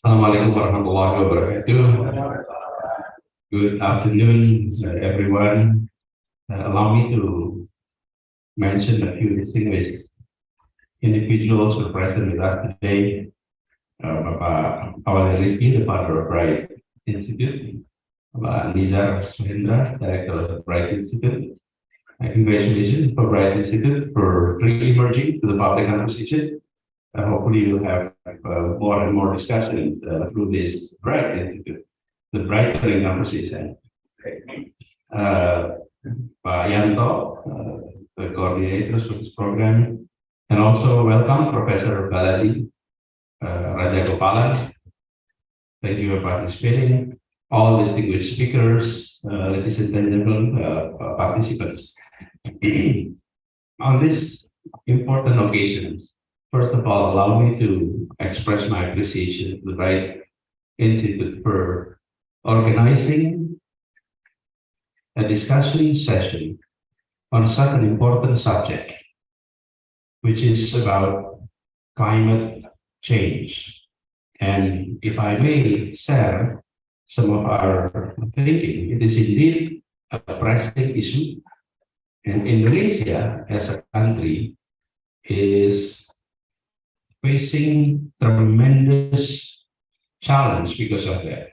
Assalamualaikum warahmatullahi wabarakatuh. Good afternoon, everyone. Allow me to mention a few distinguished individuals who are present with us today. Bapak Awal Rizky, the founder of Bright Institute. Bapak Nizar Suhendra, director of Bright Institute. Congratulations for Bright Institute for re-emerging to the public conversation. Hopefully we'll have more and more discussion through this Bright Institute, the brightening conversation. Pak Yanto, the coordinator of this program, and also welcome Professor Balaji Raja Gopalan. Thank you for participating. All distinguished speakers, ladies and gentlemen, participants. On this important occasion, first of all, allow me to express my appreciation to the Bright Institute for organizing a discussion session on such an important subject, which is about climate change. And if I may share some of our thinking, it is indeed a pressing issue. And Indonesia as a country is facing tremendous challenge because of that.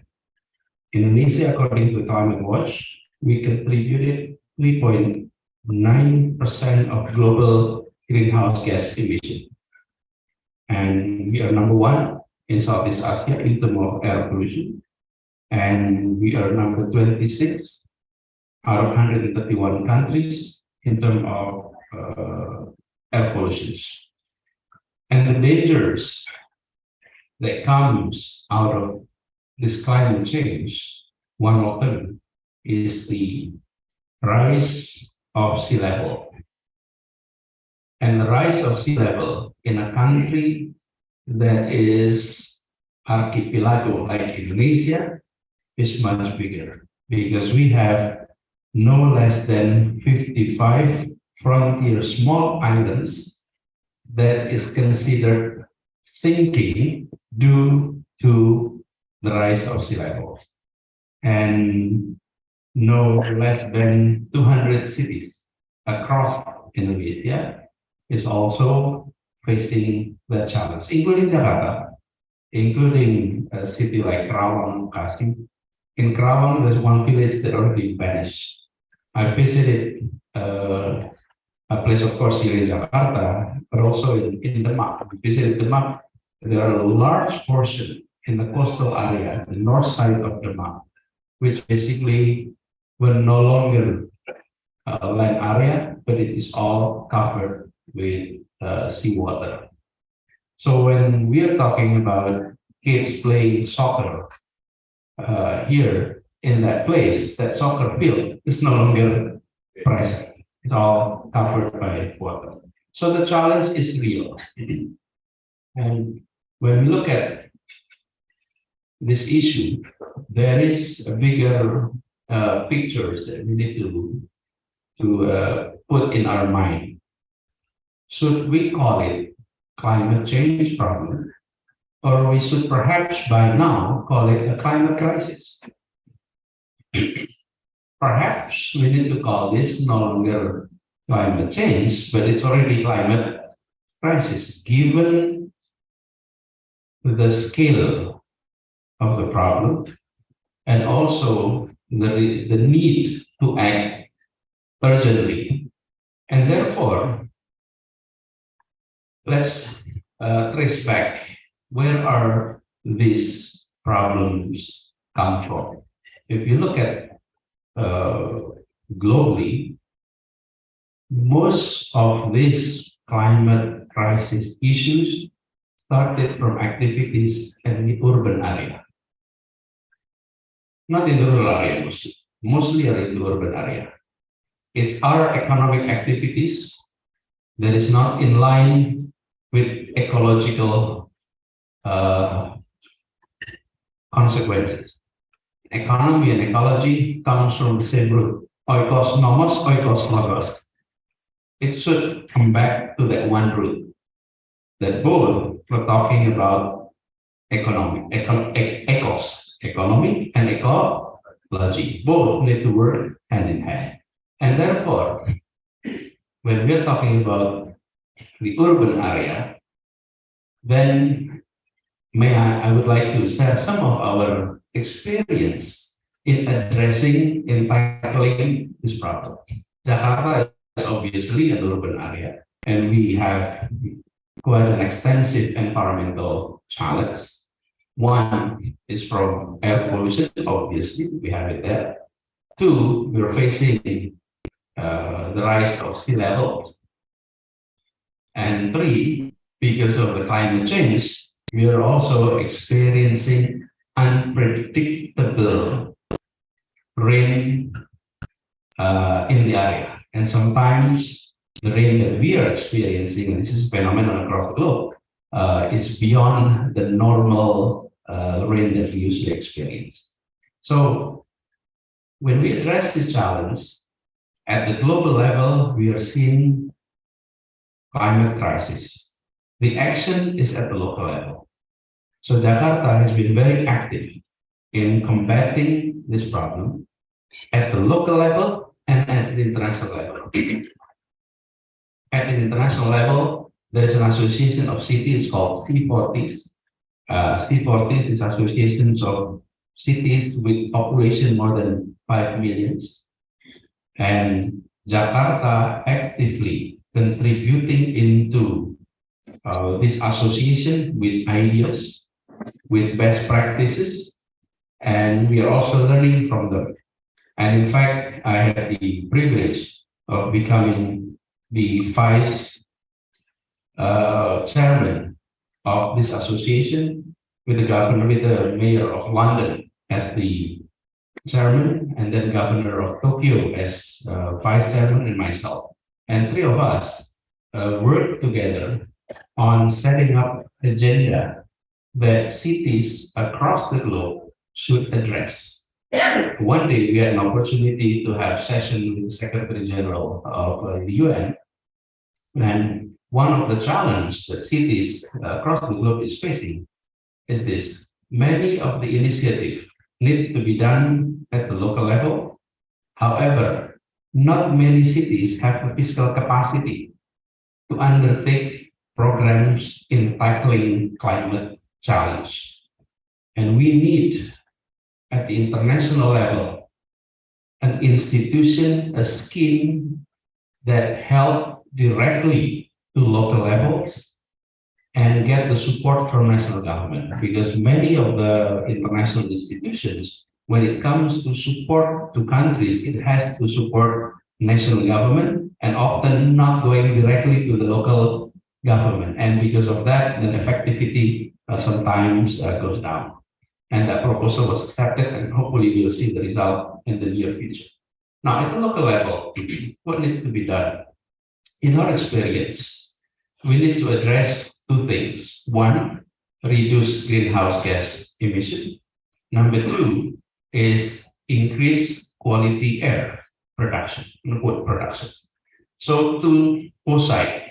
Indonesia, according to Climate Watch, we contributed 3.9% of global greenhouse gas emission. And we are number one in Southeast Asia in terms of air pollution. And we are number 26 out of 131 countries in terms of air pollution. And the dangers that comes out of this climate change, one of them is the rise of sea level. And the rise of sea level in a country that is archipelago like Indonesia is much bigger, because we have no less than 55 frontier small islands that is considered sinking due to the rise of sea level. And no less than 200 cities across Indonesia is also facing the challenge, including Jakarta, including a city like Kerawang, Bekasi. In Kerawang, there's one village that already vanished. I visited a place, of course, here in Jakarta, but also in Demak. We visited Demak. There are a large portion in the coastal area, the north side of Demak, which basically were no longer land area, but it is all covered with seawater. So when we are talking about kids playing soccer here in that place, that soccer field is no longer present. It's all covered by water. So the challenge is real. And when we look at this issue, there is a bigger pictures that we need to put in our mind. Should we call it climate change problem, or we should perhaps by now call it a climate crisis? Perhaps we need to call this no longer climate change, but it's already climate crisis, given the scale of the problem and also the need to act urgently. And therefore, let's trace back, where are these problems come from? If you look at globally, most of these climate crisis issues started from activities in the urban area. Not in the rural area, mostly are in the urban area. It's our economic activities that is not in line with ecological consequences. Economy and ecology comes from the same root. Oikos nomos, oikos logos. It should come back to that one root. that both we're talking about economic and ecology. Both need to work hand in hand. And therefore, when we're talking about the urban area, then I would like to share some of our experience in addressing, in tackling this problem. Jakarta is obviously an urban area, and we have quite an extensive environmental challenge. One is from air pollution, obviously, we have it there. Two, we're facing the rise of sea levels. And three, because of the climate change, we are also experiencing unpredictable rain in the area. And sometimes the rain that we are experiencing, and this is a phenomenon across the globe, is beyond the normal rain that we usually experience. So when we address this challenge, at the global level, we are seeing climate crisis. The action is at the local level. So Jakarta has been very active in combating this problem at the local level and at the international level. At the international level, there is an association of cities called C40s. C40s is associations of cities with population more than 5 million. And Jakarta actively contributing into this association with ideas, with best practices, and we are also learning from them. And in fact, I had the privilege of becoming the vice chairman of this association with the mayor of London as the chairman, and then governor of Tokyo as vice chairman, and myself. And three of us worked together on setting up agenda that cities across the globe should address. One day we had an opportunity to have session with the Secretary General of the UN, and one of the challenges that cities across the globe is facing is this: many of the initiative needs to be done at the local level. However, not many cities have the fiscal capacity to undertake programs in tackling climate challenge. And we need, at the international level, an institution, a scheme that help directly to local levels and get the support from national government, because many of the international institutions, when it comes to support to countries, it has to support national government and often not going directly to the local government. And because of that, the effectivity sometimes goes down. And that proposal was accepted, and hopefully we'll see the result in the near future. Now, at the local level, what needs to be done? In our experience, we need to address two things. One, reduce greenhouse gas emission. Number two is increase quality air production, wood production. So both sides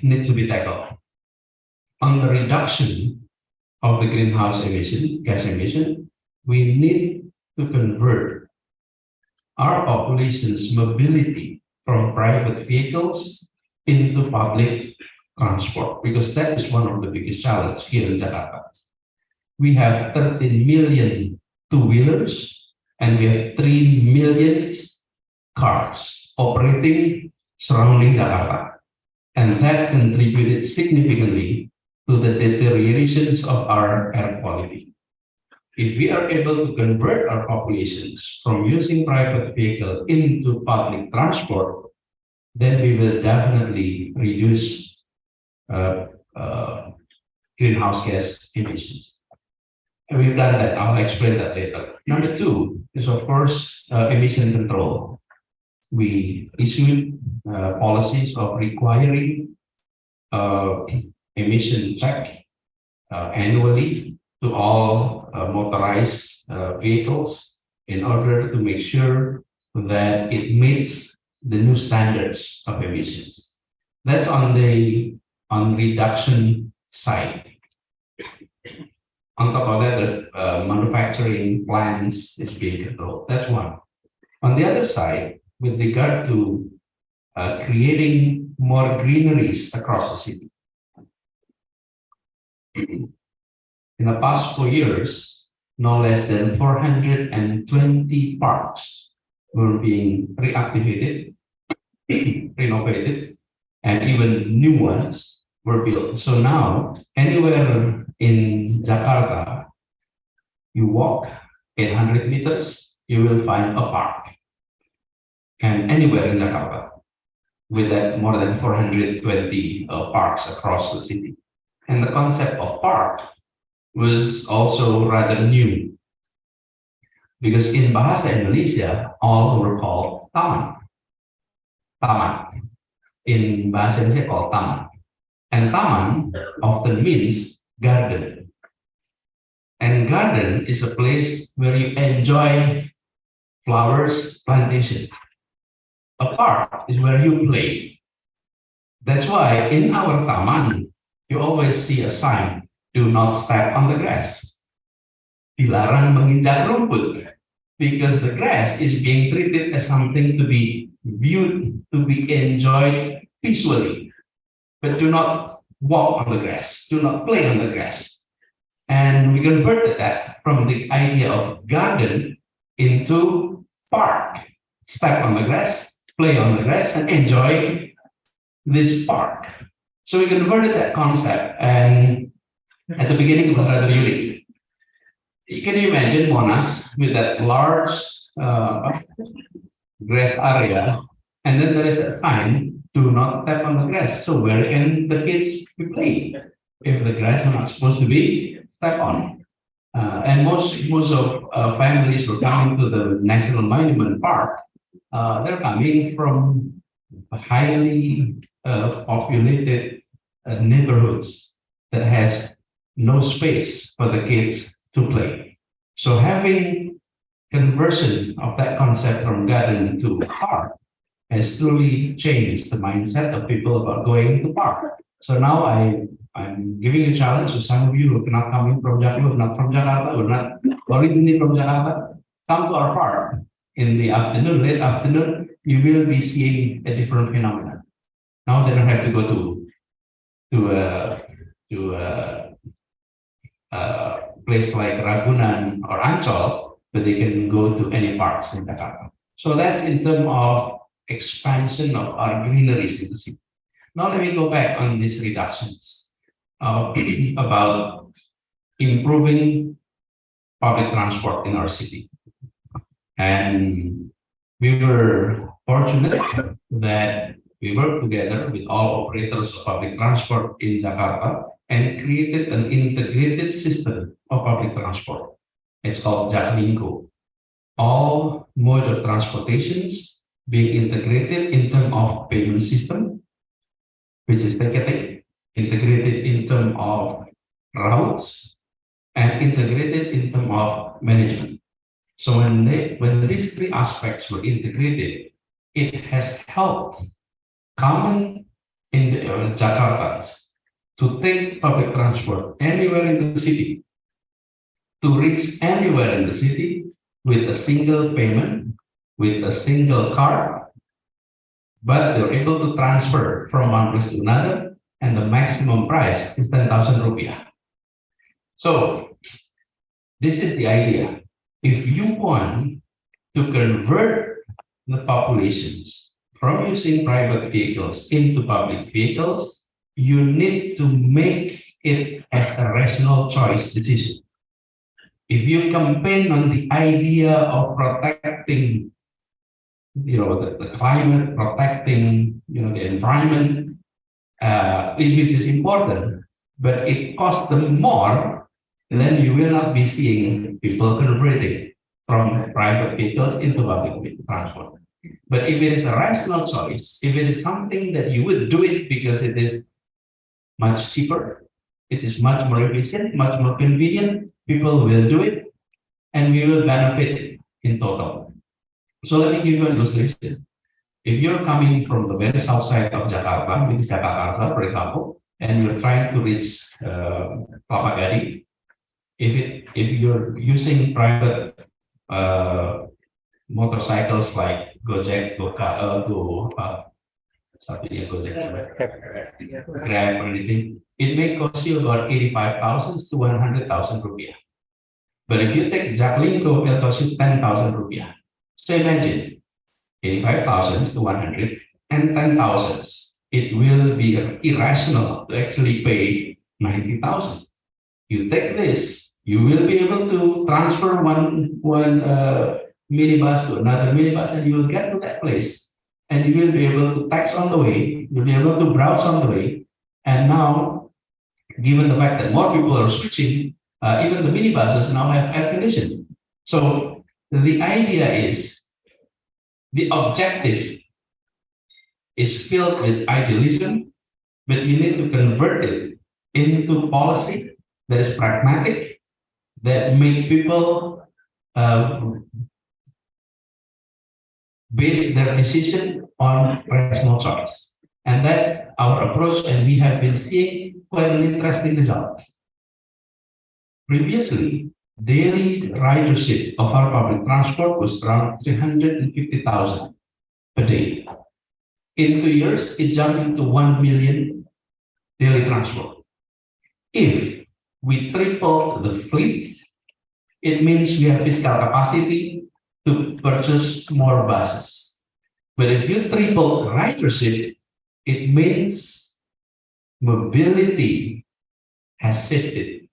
needs to be tackled. On the reduction of the greenhouse gas emission, we need to convert our population's mobility from private vehicles into public transport, because that is one of the biggest challenges here in Jakarta. We have 13 million two-wheelers and we have 3 million cars operating surrounding Jakarta. And that contributed significantly to the deteriorations of our air quality. If we are able to convert our populations from using private vehicle into public transport, then we will definitely reduce greenhouse gas emissions. And we've done that. I'll explain that later. Number two is, of course, emission control. We issued policies of requiring emission check annually to all motorized vehicles in order to make sure that it meets the new standards of emissions. That's on reduction side. On top of that, the manufacturing plants is being controlled. That's one. On the other side, with regard to creating more greeneries across the city. In the past 4 years, no less than 420 parks were being reactivated, renovated, and even new ones were built. So now, anywhere in Jakarta, you walk 800 meters, you will find a park. And anywhere in Jakarta, with that more than 420 parks across the city. And the concept of park was also rather new, because in Bahasa Indonesia, all were called taman. Taman. In Bahasa Indonesia called taman. And taman often means garden. And garden is a place where you enjoy flowers, plantation. A park is where you play. That's why in our taman, you always see a sign, do not step on the grass. Dilarang menginjak rumput. Because the grass is being treated as something to be viewed, to be enjoyed visually. But do not walk on the grass, do not play on the grass. And we converted that from the idea of garden into park. Step on the grass, play on the grass, and enjoy this park. So we converted that concept, and at the beginning it was rather unique. Can you imagine Monas with that large grass area, and then there is a sign, do not step on the grass. So where can the kids be playing if the grass is not supposed to be stepped on? And most of families who are coming to the National Monument Park, they're coming from highly populated neighborhoods that has no space for the kids to play. So having conversion of that concept from garden to park has truly changed the mindset of people about going to park. So now I'm giving a challenge to some of you who are not coming from Jakarta, not from Jakarta, or not originally from Jakarta, come to our park in the afternoon, late afternoon, you will be seeing a different phenomenon. Now they don't have to go to a place like Ragunan or Ancol, but they can go to any parks in Jakarta. So that's in terms of expansion of our greeneries in the city. Now let me go back on these reductions about improving public transport in our city. And we were fortunate that we worked together with all operators of public transport in Jakarta and created an integrated system of public transport. It's called Jaklingko. All mode of transportations being integrated in terms of payment system, which is ticketing, integrated in terms of routes, and integrated in terms of management. So when these three aspects were integrated, it has helped common in the Jakartas to take public transport anywhere in the city, to reach anywhere in the city with a single payment, with a single card, but they're able to transfer from one place to another, and the maximum price is 10,000 rupiah. So this is the idea. If you want to convert the populations from using private vehicles into public vehicles, you need to make it as a rational choice decision. If you campaign on the idea of protecting, the climate, protecting, the environment, which is important, but it costs them more, then you will not be seeing people converting from private vehicles into public transport. But if it is a rational choice, if it is something that you would do it because it is much cheaper, it is much more efficient, much more convenient, people will do it, and we will benefit in total. So let me give you an illustration. If you're coming from the very south side of Jakarta, which is Jakarta, for example, and you're trying to reach Kelapa Gading, if you're using private motorcycles like Gojek, Sabtu, Gojek, Grab or anything, it may cost you about 85,000 to 100,000 rupiah. But if you take Jaklingko, it'll cost you 10,000 rupiah. So imagine 85,000 to 100 and 10,000. It will be irrational to actually pay 90,000. You take this, you will be able to transfer one minibus to another minibus, and you will get to that place, and you will be able to text on the way, you'll be able to browse on the way. And now, given the fact that more people are switching, even the minibuses now have air conditioning. So the idea is, the objective is filled with idealism, but you need to convert it into policy that is pragmatic, that make people base their decision on rational choice. And that's our approach, and we have been seeing quite an interesting result. Previously, daily ridership of our public transport was around 350,000 per day. In 2 years, it jumped into 1 million daily transport. If we triple the fleet, it means we have fiscal capacity to purchase more buses. But if you triple ridership, it means mobility has shifted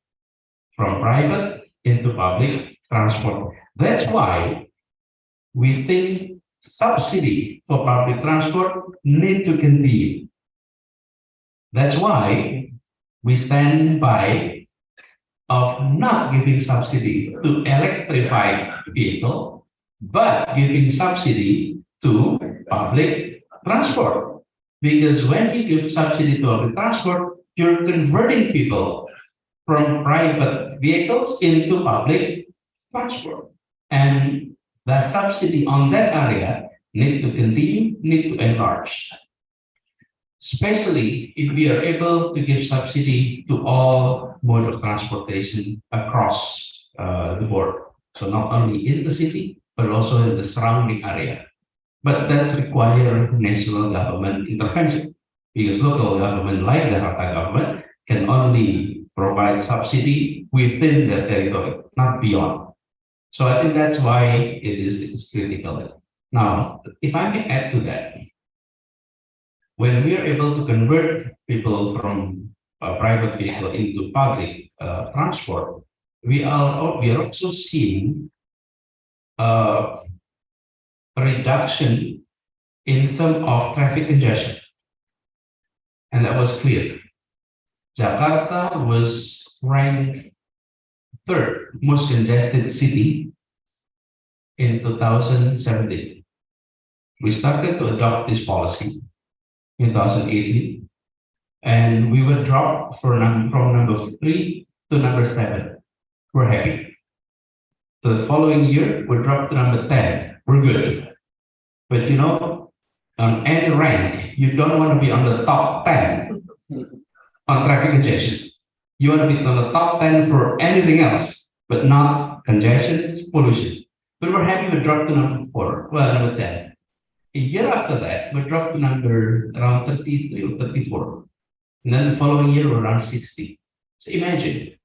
from private into public transport. That's why we think subsidy for public transport need to continue. That's why we stand by of not giving subsidy to electrified vehicle, but giving subsidy to public transport. Because when you give subsidy to public transport, you're converting people from private vehicles into public transport. And the subsidy on that area need to continue, need to enlarge. Especially if we are able to give subsidy to all mode of transportation across the board. So not only in the city, but also in the surrounding area. But that's require national government intervention, because local government like Jakarta government can only provide subsidy within their territory, not beyond. So I think that's why it is critical. Now, if I may add to that, when we are able to convert people from private vehicle into public transport, we are also seeing a reduction in terms of traffic congestion. And that was clear. Jakarta was ranked third most congested city in 2017. We started to adopt this policy in 2018, and we were dropped from number 3 to number 7. We're happy. The following year, we dropped to number 10. We're good. But you know, on any rank, you don't want to be on the top 10 on traffic congestion. You want to be on the top 10 for anything else, but not congestion, pollution. But we're happy we dropped to number 10. A year after that, we dropped to number around 33 or 34. And then the following year, we're around 60. So imagine,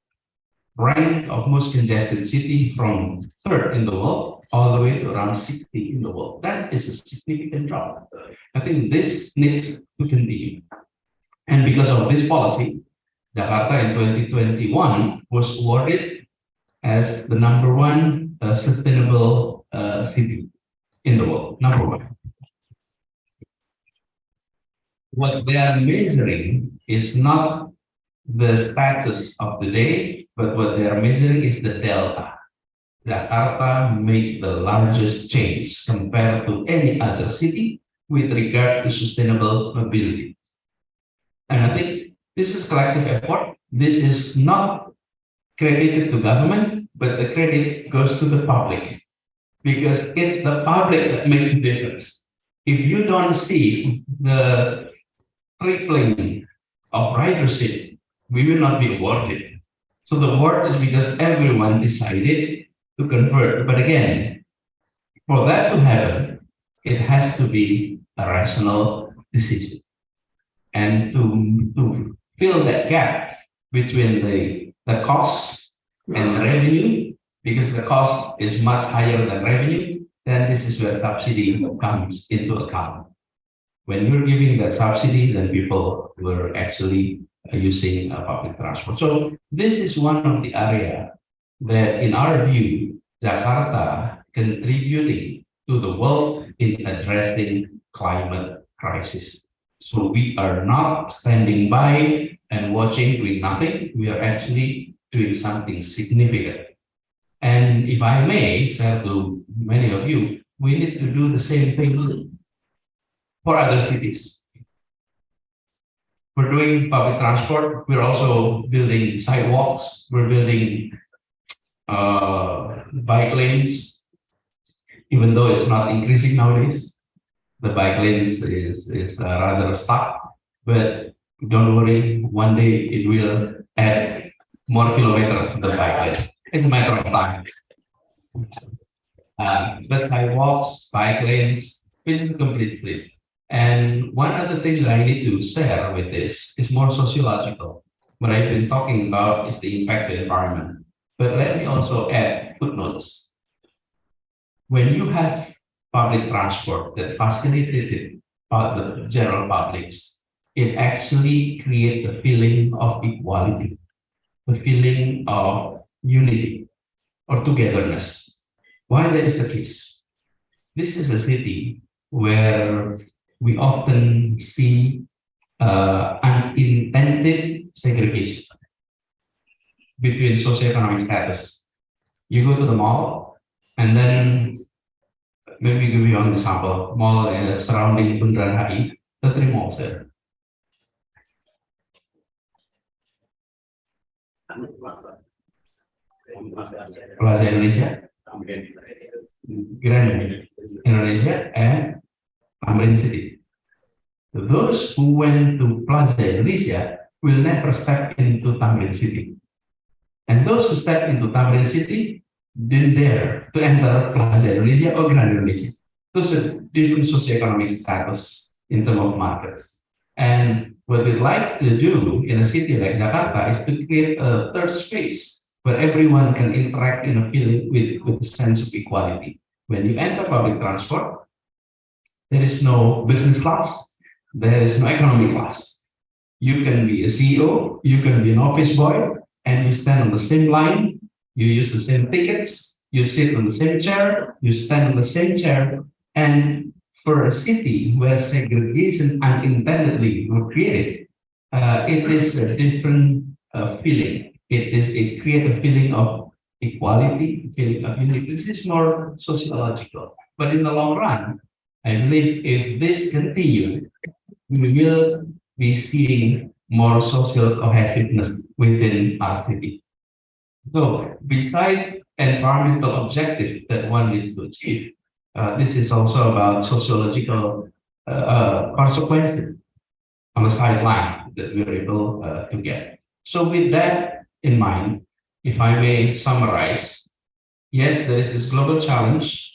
rank of most congested city from third in the world all the way to around 60 in the world. That is a significant drop. I think this needs to continue. And because of this policy, Jakarta in 2021 was awarded as the #1 sustainable city in the world, #1. What they are measuring is not the status of the day, but what they are measuring is the delta. Jakarta made the largest change compared to any other city with regard to sustainable mobility. And I think this is collective effort. This is not credited to government, but the credit goes to the public, because it's the public that makes a difference. If you don't see the tripling of ridership, we will not be awarded. So the award is because everyone decided to convert. But again, for that to happen, it has to be a rational decision. And to fill that gap between the cost and the revenue, because the cost is much higher than revenue, then this is where subsidy comes into account. When you're giving that subsidy, then people were actually using public transport. So this is one of the area that, in our view, Jakarta contributing to the world in addressing climate crisis. So we are not standing by and watching, doing nothing. We are actually doing something significant. And if I may say to many of you, we need to do the same thing for other cities. We're doing public transport. We're also building sidewalks. We're building bike lanes, even though it's not increasing nowadays. The bike lanes is rather stuck, but don't worry, one day it will add more kilometers to the bike lane. It's a matter of time. But sidewalks, bike lanes, it is a complete flip. And one other thing that I need to share with this is more sociological. What I've been talking about is the impact of the environment. But let me also add footnotes. When you have public transport that facilitated the general publics, it actually creates a feeling of equality, a feeling of unity or togetherness. Why that is the case? This is a city where we often see unintended segregation between socioeconomic status. You go to the mall, and then maybe give you an example, mall surrounding Bundaran HI, the three malls there. Plaza Indonesia, Keren Indonesia, and Tamrin City. Those who went to Plaza Indonesia will never step into Tamrin City. And those who step into Tamrin City didn't dare to enter Plaza Indonesia or Grand Indonesia. Those are different socioeconomic status in terms of markets. And what we'd like to do in a city like Jakarta is to create a third space where everyone can interact in a feeling with a sense of equality. When you enter public transport, there is no business class, there is no economy class. You can be a CEO, you can be an office boy, and you stand on the same line, you use the same tickets, you sit on the same chair, you stand on the same chair. And for a city where segregation unintendedly were created, it is a different feeling. It creates a feeling of equality, a feeling of unity. This is more sociological. But in the long run, I believe if this continues, we will be seeing more social cohesiveness within our city. So besides environmental objectives that one needs to achieve, this is also about sociological consequences on the sideline that we're able to get. So with that in mind, if I may summarize, yes, there is this global challenge.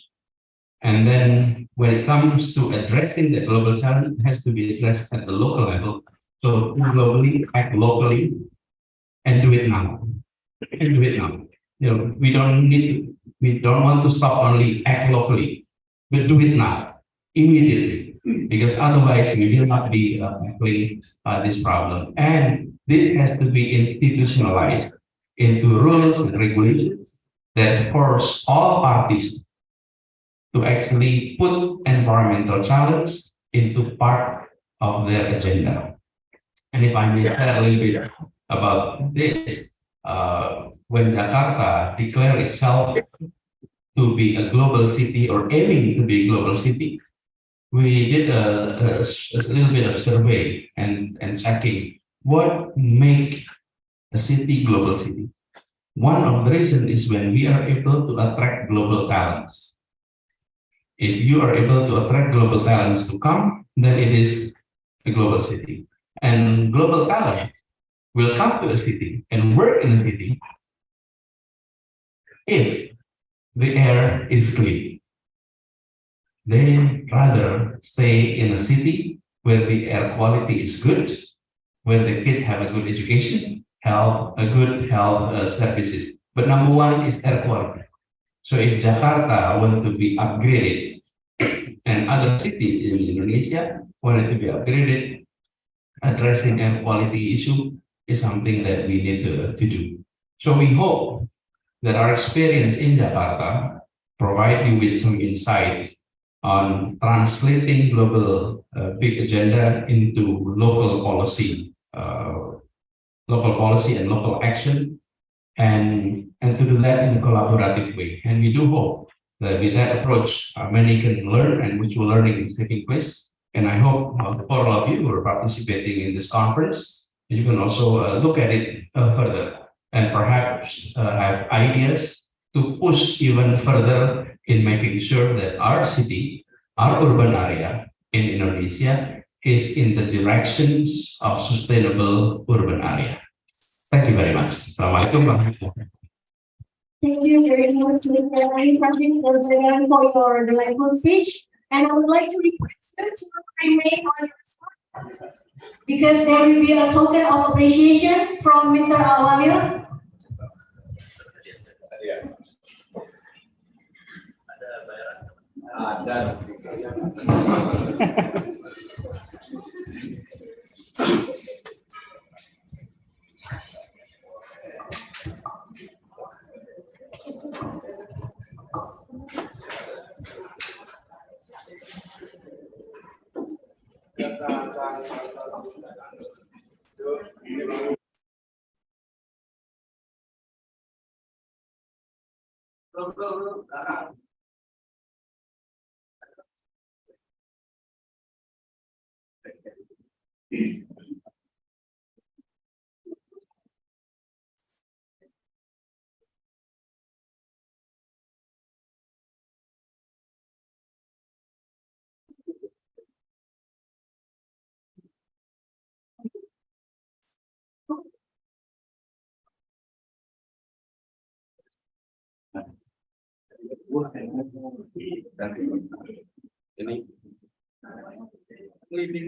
And then when it comes to addressing the global challenge, it has to be addressed at the local level. So globally, act locally, and do it now. And do it now. You know, we don't want to stop only act locally, but do it now, immediately, because otherwise we will not be tackling this problem. And this has to be institutionalized into rules and regulations that force all parties to actually put environmental challenge into part of their agenda. And if I may share a little bit about this, when Jakarta declared itself to be a global city or aiming to be a global city, we did a little bit of survey and checking what make a city global city. One of the reasons is when we are able to attract global talents. If you are able to attract global talents to come, then it is a global city. And global talent will come to a city and work in a city if the air is clean. They rather stay in a city where the air quality is good, where the kids have a good education, a good health services. But number one is air quality. So if Jakarta want to be upgraded and other cities in Indonesia wanted to be upgraded, addressing air quality issue is something that we need to do. So we hope that our experience in Jakarta provide you with some insights on translating global big agenda into local policy and local action, and to do that in a collaborative way. And we do hope that with that approach, many can learn, and mutual learning is taking place. And I hope for all of you who are participating in this conference, you can also look at it further and perhaps have ideas to push even further in making sure that our city, our urban area in Indonesia is in the directions of sustainable urban area. Thank you very much. Assalamualaikum. Thank you very much, Mr. Rajin, for your delightful speech. And I would like to request you to remain on your spot because there will be a token of appreciation from Mr. Awalil. Ini